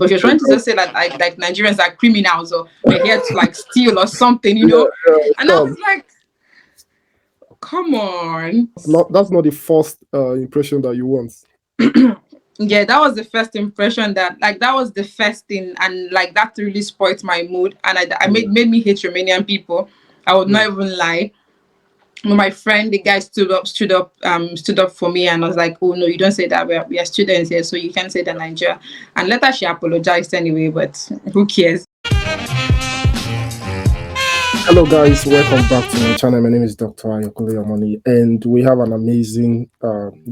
But she was trying to just say that like Nigerians are criminals or we're here to like steal or something, Yeah, And I come. was like, come on. That's not the first impression that you want. Yeah, that was the first impression that was the first thing, and like that really spoiled my mood, and I Yeah. made me hate Romanian people. I would Yeah. not even lie. My friend, the guy stood up for me and was like, "Oh no, you don't say that. We are students here, so you can't say that Nigeria." And later she apologized anyway, but who cares? Hello, guys. Welcome back to my channel. My name is Dr. Ayokule Yamani, and we have an amazing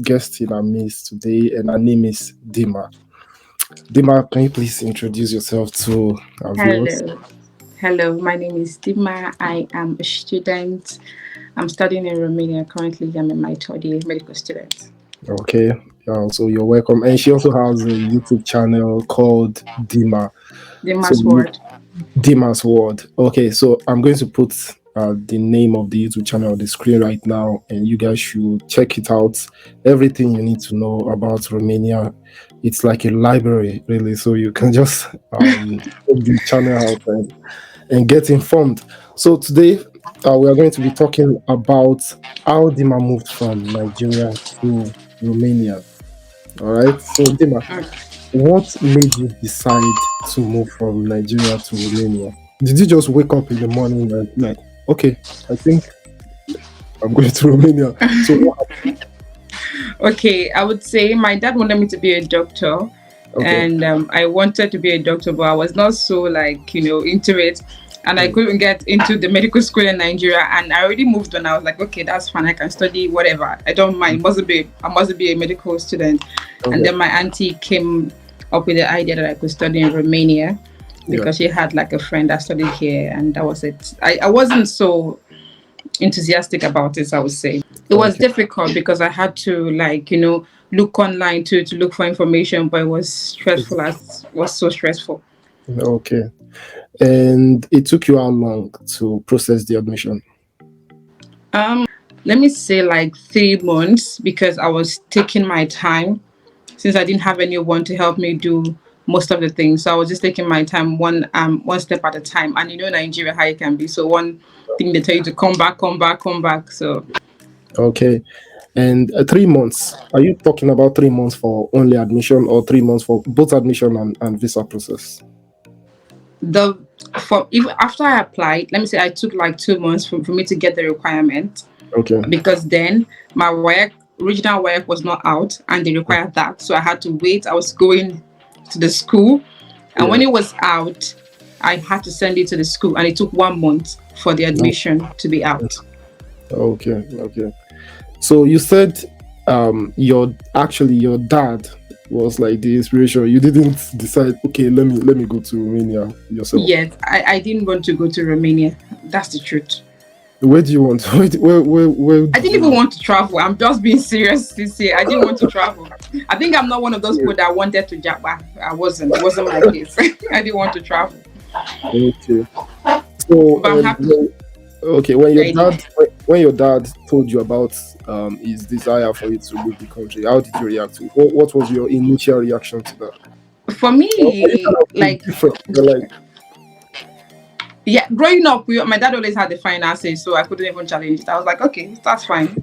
guest in our midst today, and her name is Dima. Dima, can you please introduce yourself to our viewers? Hello, hello. My name is Dima. I am a student. I'm studying in Romania currently. I'm in my third year medical student. Okay. So you're welcome. And she also has a YouTube channel called Dima. The So mass word. Dima's World. Okay, so I'm going to put the name of the YouTube channel on the screen right now, and you guys should check it out. Everything you need to know about Romania. It's like a library, really. So you can just check the channel out and get informed. So today we are going to be talking about how Dima moved from Nigeria to Romania. All right. So Dima, what made you decide to move from Nigeria to Romania? Did you just wake up in the morning and like, okay, I think I'm going to Romania? So Okay, I would say my dad wanted me to be a doctor, okay, and I wanted to be a doctor, but I was not so like into it, and I couldn't get into the medical school in Nigeria. And I already moved when I was like, okay, that's fine, I can study whatever. I don't mind. I must be a medical student. And okay, then my auntie came up with the idea that I could study in Romania because she had like a friend that studied here, and that was it. I wasn't so enthusiastic about it, I would say. It was okay, difficult because I had to look online to look for information, but it was stressful, as was so stressful. okay. And it took you how long to process the admission? Let me say like 3 months, because I was taking my time since I didn't have anyone to help me do most of the things. So I was just taking my time, one step at a time. And Nigeria, how it can be. So one thing they tell you to come back, come back, come back. So Okay. And 3 months. Are you talking about 3 months for only admission or 3 months for both admission and visa process? the for if after I applied, let me say I took like 2 months for me to get the requirement, Okay. because then my work original work was not out and they required that, so I had to wait. I was going to the school, and when Yeah. it was out, I had to send it to the school, and it took 1 month for the admission to be out. Okay. Okay. So you said your dad was like the inspiration. You didn't decide, okay, let me go to Romania yourself. Yes, I didn't want to go to Romania. That's the truth. Where do you want? Where I didn't even want to travel. I'm just being serious this year. I didn't want to travel. I think I'm not one of those people that wanted to Japa. I wasn't. It wasn't my case. I didn't want to travel. Okay. So But I'm happy. okay, when your dad told you about his desire for you to leave the country, how did you react to it? What was your initial reaction to that? For Or you me, kind of feel like, different. You're like, yeah, growing up, my dad always had the finances, so I couldn't even challenge it. I was like, okay, that's fine.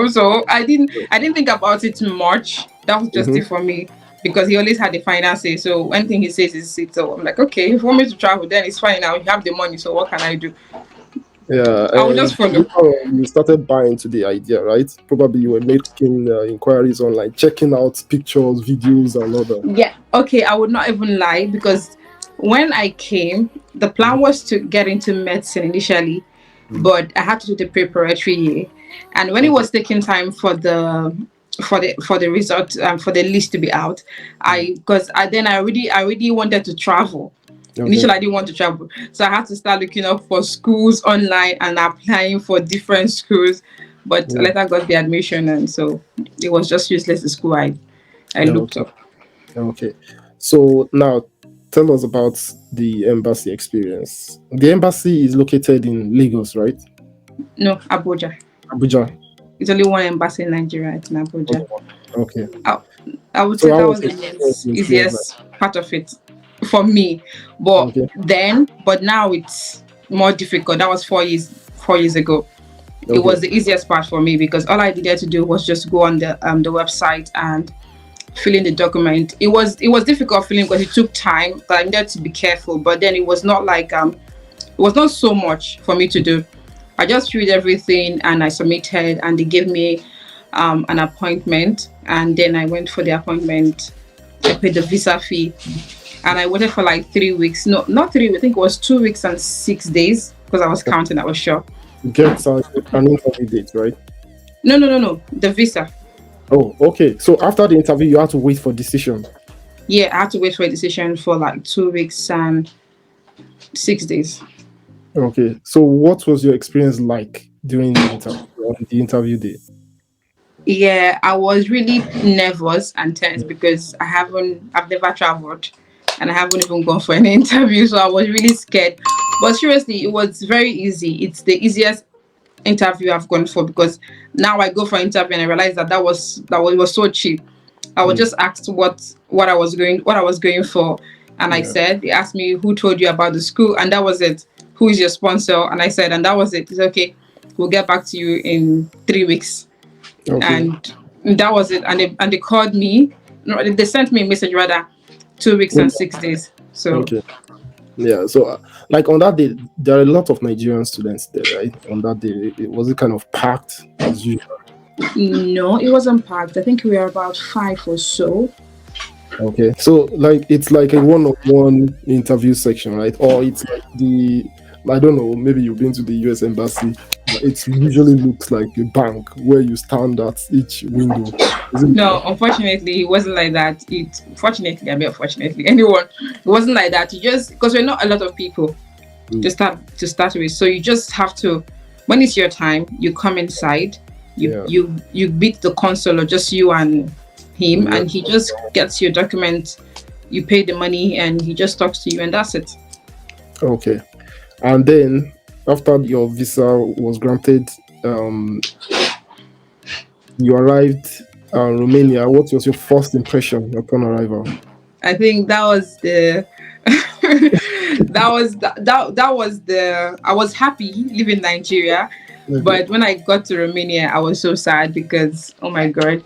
So I didn't think about it too much. That was just mhm. it for me, because he always had the finances. So anything he says is it. So I'm like, okay, if you want me to travel, then it's fine. Now you have the money, so what can I do? Yeah, I will just and follow. you started buying to the idea, right? Probably you were making inquiries online, checking out pictures, videos, and all that. Yeah. Okay, I would not even lie, because when I came, the plan was to get into medicine initially, Mhm. but I had to do the preparatory year. And when it Okay. was taking time for the result, for the list to be out, I already wanted to travel. Okay. Initially, I didn't want to travel, so I had to start looking up for schools online and applying for different schools. But Yeah. later got the admission, and so it was just useless. The school I Yeah, looked okay. up. Okay. So now tell us about the embassy experience. The embassy is located in Lagos, right? No, Abuja. Abuja. It's only one embassy in Nigeria. It's in Abuja. Okay. I, I would So say how that was was the the experience like? easiest part of it. for me. But Okay. but now it's more difficult. That was 4 years ago. It Okay. was the easiest part for me because all I needed to do was just go on the website and fill in the document. It was difficult filling because it took time, but I needed to be careful. But then it was not like it was not so much for me to do. I just filled everything and I submitted, and they gave me an appointment. And then I went for the appointment. I paid the visa fee, and I waited for like 3 weeks. No, not 3. I think it was 2 weeks and 6 days because I was counting. I was sure. Get an interview date, right? No, no, no, no. The visa. Oh, okay. So after the interview, you have to wait for decision. Yeah, I had to wait for a decision for like 2 weeks and 6 days. Okay. So what was your experience like during the interview on the interview day? Yeah, I was really nervous and tense because I've never traveled and I haven't even gone for any interview. So I was really scared. But seriously, it was very easy. It's the easiest interview I've gone for because now I go for interview and I realize that was so cheap. I was Mm, just asked what I was going for, and I yeah. said, they asked me who told you about the school, and that was it. Who is your sponsor? And I said, and that was it. It's okay. We'll get back to you in 3 weeks, Okay. and that was it. And they called me. No, they sent me a message rather, 2 weeks Mm, and 6 days. So okay. Yeah. So, like on that day, there are a lot of Nigerian students there, right? On that day, it was it kind of packed as usual. no, it wasn't packed. I think we were about five or so. Okay. So, like, it's like a one-on-one interview section, right? Or it's like I don't know, maybe you've been to the US Embassy. But it usually looks like a bank where you stand at each window. Is it? No, unfortunately, it wasn't like that. It fortunately, I mean, unfortunately, anyone, it wasn't like that. You just because we're not a lot of people Mm, to start with, so you just have to. When it's your time, you come inside. You yeah. you you beat the console, or just you and him, Yeah. and he just gets your document. You pay the money, and he just talks to you, and that's it. Okay. And then after your visa was granted, you arrived Romania. What was your first impression upon arrival? I think that was the that was the I was happy leaving Nigeria, Okay. but when I got to Romania, I was so sad because oh my god,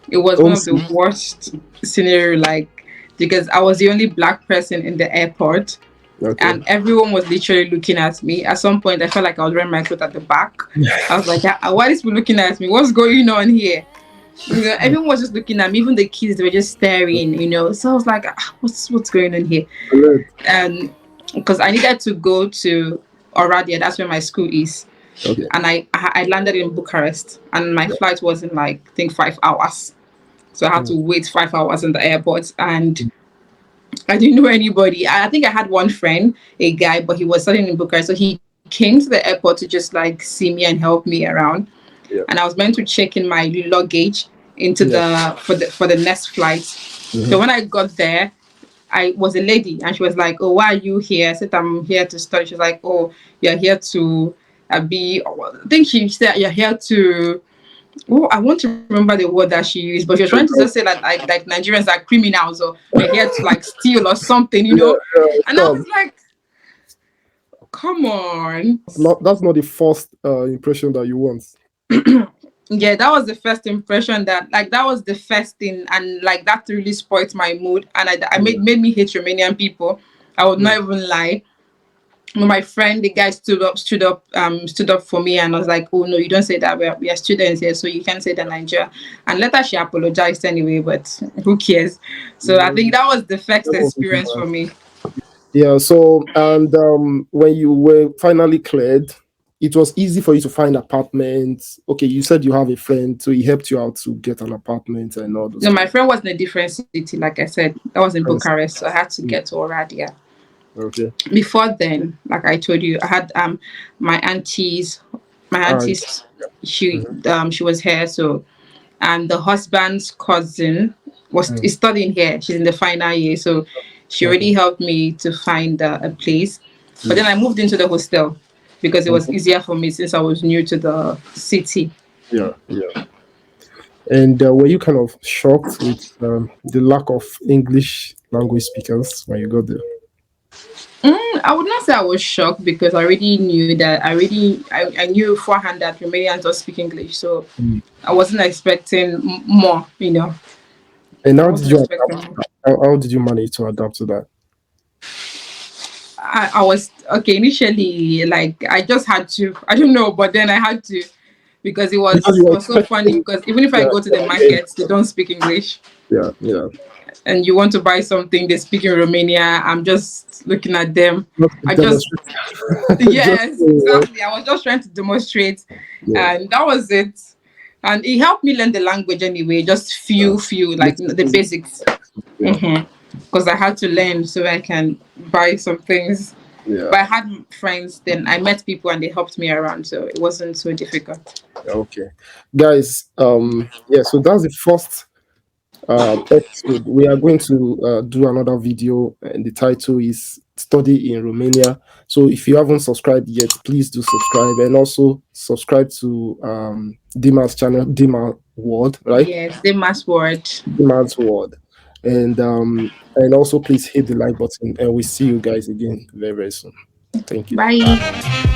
it was one of the Homesick. worst scenario. Like because I was the only black person in the airport, Okay. and everyone was literally looking at me. At some point, I felt like I was wearing my clothes at the back. I was like, why is people looking at me? What's going on here? Everyone was just looking at me. Even the kids, they were just staring. So I was like, what's going on here? Alert. And because I needed to go to Oradea, that's where my school is, Okay. and I landed in Bucharest, and my flight was in like I think 5 hours, so I had Mm, to wait 5 hours in the airport, and I didn't know anybody. I think I had one friend, a guy, but he was studying in Bucharest, so he came to the airport to just like see me and help me around, yeah. and I was meant to check in my luggage into Yeah. the next flight. So Mhm. when I got there, I was a lady, and she was like, "Oh, why are you here?" I said, "I'm here to study." She was like, "Oh, you're here to be." I think she said, "You're here to." Oh, I want to remember the word that she used, but she was trying to just say that like Nigerians are criminals, or we're here to like steal or something, Yeah. Yeah. And I Scam. was like, "Come on." That's not the first impression that you want. Yeah, that was the first impression that was the first thing, and like that really spoiled my mood, and I Yeah. made me hate Romanian people. I would not Mm, even lie. My friend, the guy stood up for me and was like, "Oh no, you don't say that. We are students here, so you can't say that Nigeria." And later she apologized anyway, but who cares? So I think mm, that was the first that was experience for human. me. Yeah. So, and when you were finally cleared, it was easy for you to find apartments. Okay, you said you have a friend, so he helped you out to get an apartment and all those No, my things. friend was in a different city, like I said. That was in Yes. Bucharest, so I had to Mm, get to Oradea. okay. Before then, like I told you, I had my aunties. My All right. aunties, she Mhm. she was here, so and the husband's cousin is Mm, studying here. She's in the final year, so she okay. already helped me to find a place. But then Mm, I moved into the hostel because it was okay. easier for me since I was new to the city. Yeah. Yeah. And were you kind of shocked with the lack of English language speakers when you got there? I would not say I was shocked because I already knew that I knew beforehand that Romanians don't speak English, so Mm. I wasn't expecting more. And I how did wasn't you expecting adapt? more. How did you manage to adapt to that? I was okay initially. Like I just had to. I don't know, but then I had to because it Because was you it were was so funny expecting, because even if I yeah, go to the yeah, markets, they don't speak English, yeah. and you want to buy something, they speak in Romania. I'm just looking at them. Not to I just demonstrate, just Yes, to, exactly. I was just trying to demonstrate, yeah, and that was it. And it helped me learn the language anyway, just yeah. few like Little the things, basics. yeah, Because I had to learn so I can buy some things. yeah. But I had friends, then I met people and they helped me around, so it wasn't so difficult. Okay, guys. Yeah. So that's the first episode. We are going to do another video, and the title is "Study in Romania." So if you haven't subscribed yet, please do subscribe, and also subscribe to Dima's channel, Dima World, right? Yes, the mass word. Dima's World, and also please hit the like button, and we see you guys again very very soon. Thank you. Bye.